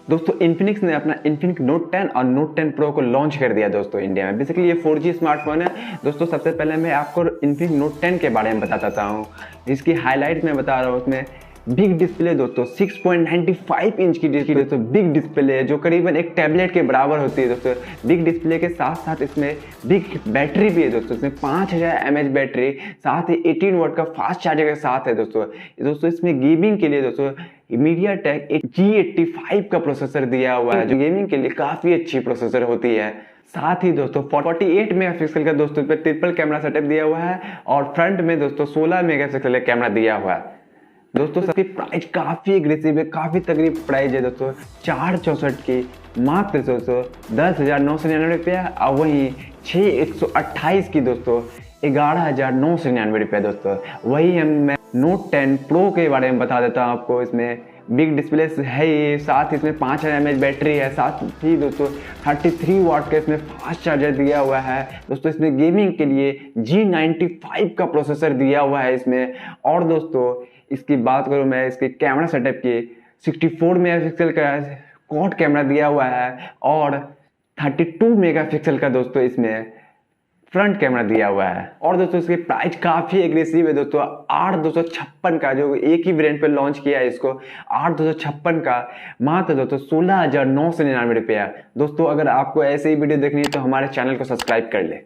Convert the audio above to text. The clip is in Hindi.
दोस्तों इन्फिनिक्स ने अपना इन्फिनिक्स नोट 10 और नोट 10 प्रो को लॉन्च कर दिया दोस्तों इंडिया में। बेसिकली ये 4G स्मार्टफोन है दोस्तों। सबसे पहले मैं आपको इन्फिनिक्स नोट 10 के बारे में बताता हूँ। इसकी हाईलाइट मैं बता रहा हूँ। उसमें बिग डिस्प्ले दोस्तों 6.95 इंच की दोस्तों बिग डिस्प्ले है, जो करीबन एक टैबलेट के बराबर होती है दोस्तों। बिग डिस्प्ले के साथ साथ इसमें बिग बैटरी भी है दोस्तों। इसमें 5000 mAh बैटरी, साथ ही 18 वाट का फास्ट चार्जर के साथ है दोस्तों। इसमें गेमिंग के लिए दोस्तों MediaTek एक G85 का प्रोसेसर दिया हुआ है, जो गेमिंग के लिए काफ़ी अच्छी प्रोसेसर होती है। साथ ही दोस्तों 48 मेगापिक्सल का दोस्तों पे ट्रिपल कैमरा सेटअप दिया हुआ है और फ्रंट में दोस्तों 16 मेगापिक्सल का कैमरा दिया हुआ है दोस्तों। सबकी प्राइस काफ़ी एग्रेसिव है, काफ़ी तकरीब प्राइस है दोस्तों। 464 की मात्र दोस्तों 10,999 रुपया, और वहीं 6128 की दोस्तों 11,999 रुपया दोस्तों। वही मैं नोट 10 प्रो के बारे में बता देता हूँ आपको। इसमें बिग डिस्प्ले है ये, साथ ही इसमें 5000 mAh बैटरी है, साथ ही दोस्तों 33 वाट का इसमें फास्ट चार्जर दिया हुआ है दोस्तों। इसमें गेमिंग के लिए G95 का प्रोसेसर दिया हुआ है इसमें। और दोस्तों इसकी बात करूँ मैं इसके कैमरा सेटअप की, 64 मेगापिक्सल का क्वाड कैमरा दिया हुआ है और 32 मेगापिक्सल का दोस्तों इसमें फ्रंट कैमरा दिया हुआ है। और दोस्तों इसकी प्राइस काफ़ी एग्रेसिव है दोस्तों। 8,256 का, जो एक ही वेरिएंट पे लॉन्च किया है इसको, 8,256 का मात्र दोस्तों 16,999 रुपया दोस्तों। अगर आपको ऐसे ही वीडियो देखनी है तो हमारे चैनल को सब्सक्राइब कर ले।